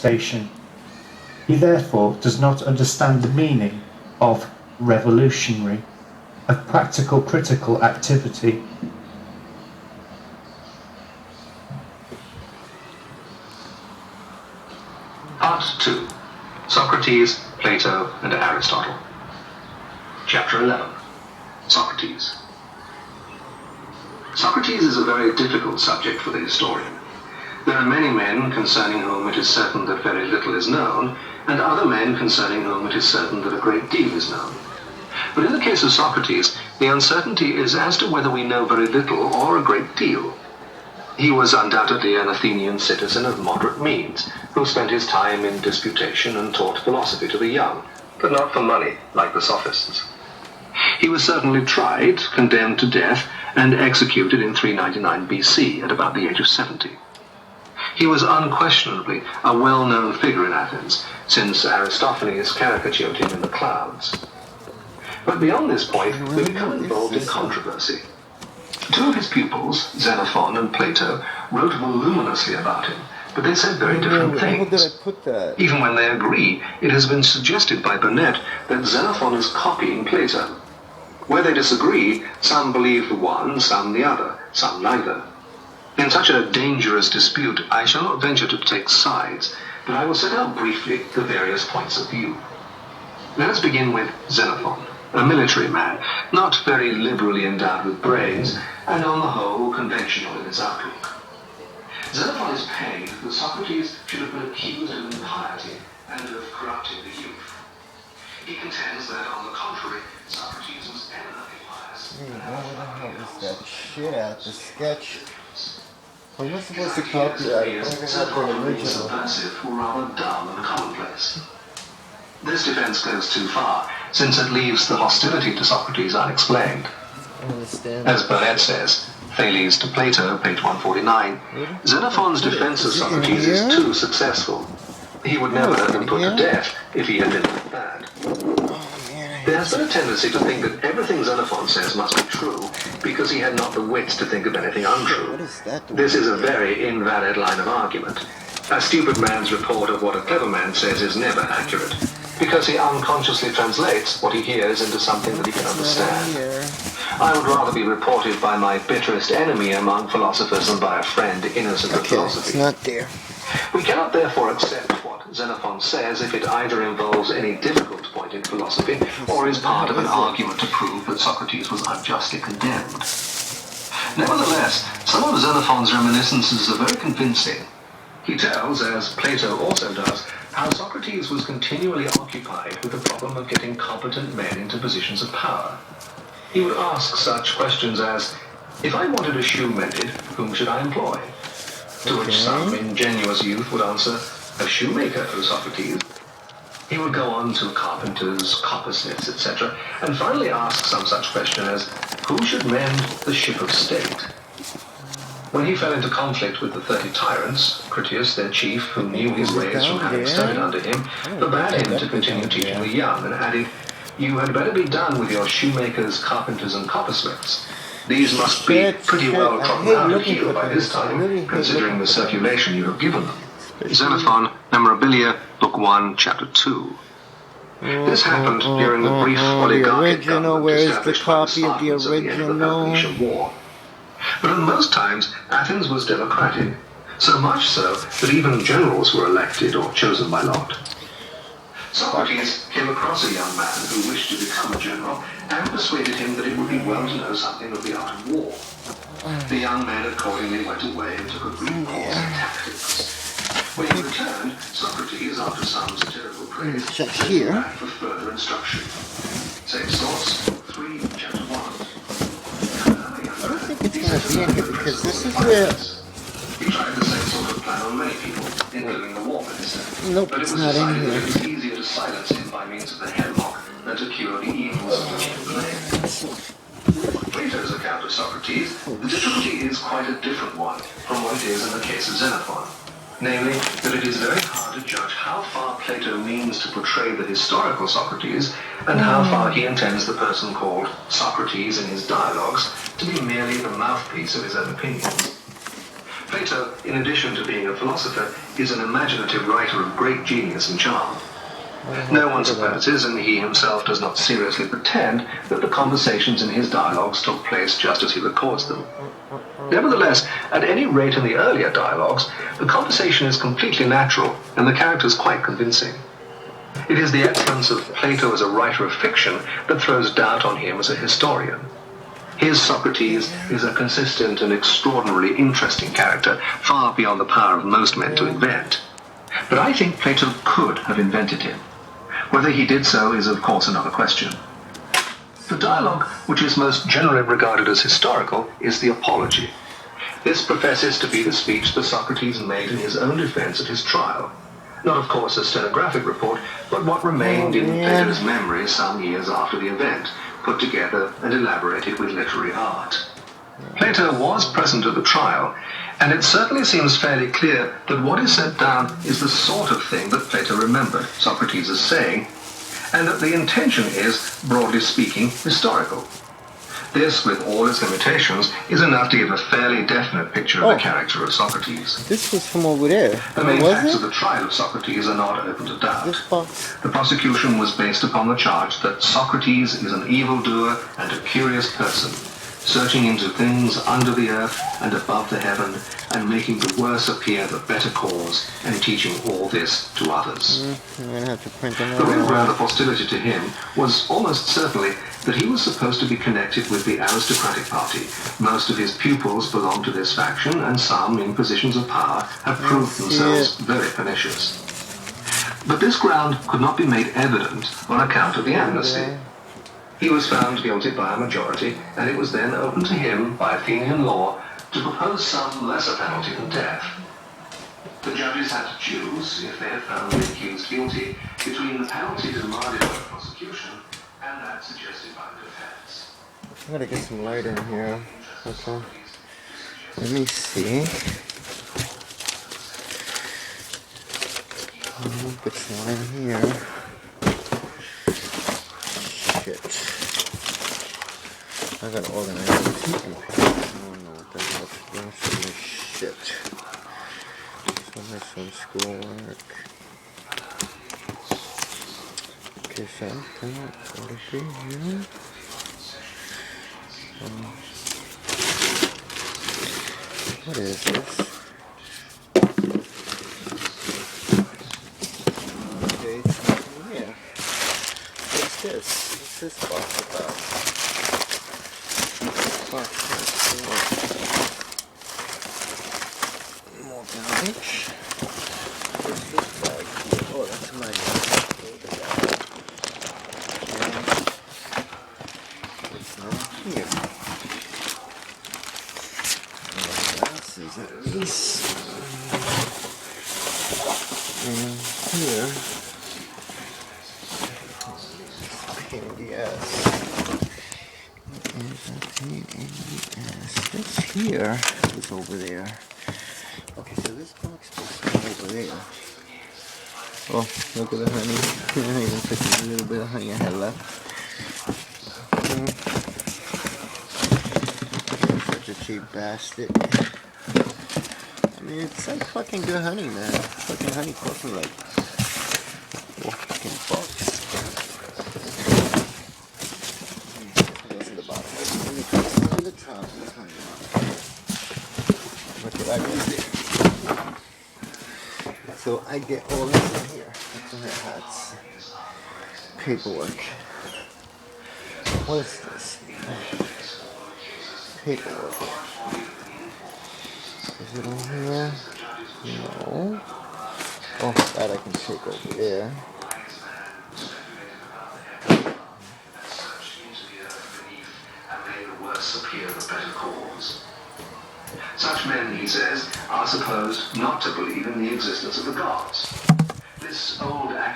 disputation. He therefore does not understand the meaning of revolutionary, of practical critical activity. Part 2. Socrates, Plato, and Aristotle. Chapter 11. Socrates. Socrates is a very difficult subject for the historian. There are many men concerning whom it is certain that very little is known, and other men concerning whom it is certain that a great deal is known. But in the case of Socrates, the uncertainty is as to whether we know very little or a great deal. He was undoubtedly an Athenian citizen of moderate means, who spent his time in disputation and taught philosophy to the young, but not for money, like the sophists. He was certainly tried, condemned to death, and executed in 399 BC at about the age of 70. He was unquestionably a well-known figure in Athens, since Aristophanes caricatured him in the clouds. But beyond this point, we become involved in controversy. Two of his pupils, Xenophon and Plato, wrote voluminously about him, but they said very different things. Even when they agree, it has been suggested by Burnet that Xenophon is copying Plato. Where they disagree, some believe the one, some the other, some neither. In such a dangerous dispute, I shall not venture to take sides, but I will set out briefly the various points of view. Let us begin with Xenophon, a military man, not very liberally endowed with brains, and on the whole conventional in his outlook. Xenophon is pained that Socrates should have been accused of impiety and of corrupting the youth. He contends that, on the contrary, Socrates was eminently pious. Where the hell is that shit at? The sketch? I'm not supposed to copy that. I don't have the original. Subversive were rather dull and commonplace. This defense goes too far, since it leaves the hostility to Socrates unexplained. I understand. As Burnet says, Thales to Plato, page 149, Xenophon's defense of Socrates is too successful. He would never have been put to death if he had been that bad. There has been a tendency to think that everything Xenophon says must be true, because he had not the wits to think of anything untrue. This is a very invalid line of argument. A stupid man's report of what a clever man says is never accurate, because he unconsciously translates what he hears into something that he can understand. I would rather be reported by my bitterest enemy among philosophers than by a friend innocent of philosophy. It's not there. We cannot therefore accept what Xenophon says if it either involves any difficult point in philosophy or is part of an argument to prove that Socrates was unjustly condemned. Nevertheless, some of Xenophon's reminiscences are very convincing. He tells, as Plato also does, how Socrates was continually occupied with the problem of getting competent men into positions of power. He would ask such questions as, if I wanted a shoe mended, whom should I employ? To which some ingenuous youth would answer, a shoemaker, O Socrates. He would go on to carpenters, coppersmiths, etc., and finally ask some such question as, who should mend the ship of state? When he fell into conflict with the 30 tyrants, Critias, their chief, who knew his ways from having studied under him, forbade him to continue teaching the young, and added, you had better be done with your shoemakers, carpenters, and coppersmiths. These must be pretty well trodden out of heel by this time, considering the circulation you have given them. Xenophon, Memorabilia, Book 1, Chapter 2. This happened during the brief oligarchic government established by the Spartans at the end of the Peloponnesian War. But at most times, Athens was democratic, so much so that even generals were elected or chosen by lot. Socrates came across a young man who wished to become a general and persuaded him that it would be well to know something of the art of war. The young man accordingly went away and took a brief course in tactics. When he returned, Socrates, after some satirical praise, Check here. back for further instruction. Same source, 3, Chapter 1. I don't think it's going to be in here because this is where... He tried the same sort of plan on many people, including the war minister. Nope, but it it's was not in decided here. that it was easier to silence him by means of the hemlock than to cure the evils of which he complained. Plato's account of Socrates, the difficulty is quite a different one from what it is in the case of Xenophon. Namely, that it is very hard to judge how far Plato means to portray the historical Socrates and how far he intends the person called Socrates in his dialogues to be merely the mouthpiece of his own opinions. Plato in addition to being a philosopher, is an imaginative writer of great genius and charm. No one supposes, and he himself does not seriously pretend, that the conversations in his dialogues took place just as he records them. Nevertheless, at any rate in the earlier dialogues, the conversation is completely natural and the characters quite convincing. It is the excellence of Plato as a writer of fiction that throws doubt on him as a historian. His Socrates is a consistent and extraordinarily interesting character, far beyond the power of most men to invent. But I think Plato could have invented him. Whether he did so is of course another question. The dialogue, which is most generally regarded as historical, is the Apology. This professes to be the speech that Socrates made in his own defense at his trial. Not, of course, a stenographic report, but what remained in Plato's memory some years after the event, put together and elaborated with literary art. Plato was present at the trial, and it certainly seems fairly clear that what is set down is the sort of thing that Plato remembered Socrates as saying, and that the intention is, broadly speaking, historical. This, with all its limitations, is enough to give a fairly definite picture of the character of Socrates. This was from over there. The main facts of the trial of Socrates are not open to doubt. The prosecution was based upon the charge that Socrates is an evildoer and a curious person, searching into things under the earth and above the heaven, and making the worse appear the better cause, and teaching all this to others. I'm gonna have to print The real ground of hostility to him was almost certainly that he was supposed to be connected with the aristocratic party. Most of his pupils belonged to this faction, and some, in positions of power, have proved themselves very pernicious. But this ground could not be made evident on account of the amnesty. He was found guilty by a majority, and it was then open to him, by Athenian law, to propose some lesser penalty than death. The judges had to choose, if they had found the accused guilty, between the penalty demanded by the prosecution and that suggested by the defense. I gotta get some light in here. Okay. Let me see. Put some light in here. Shit. I gotta organize this. I don't know what the hell to do. Shit. So there's some schoolwork. Okay, so I'm gonna go to here. What is this? Okay, it's not in here. What's this? What's this box about? More garbage. What's this bag? Oh, that's mine. What's not here? Glasses at least. And here. Pain in the ass. There's a pain in the ass. This here is over there. Okay, so this box is over there. Oh, look at the honey. I even took a little bit of honey I had left. Such a cheap bastard. I mean, it's like fucking good honey, man. Fucking honey costs me like $4 fucking bucks. Goes in the bottom. Let me put some on the top. Look at that. So I get all this in here. That's in her hats. Paperwork. What is this? Paperwork. Is it on here? No. Oh, that I can take over there. Appear the better cause. Such men, he says, are supposed not to believe in the existence of the gods. This old accusation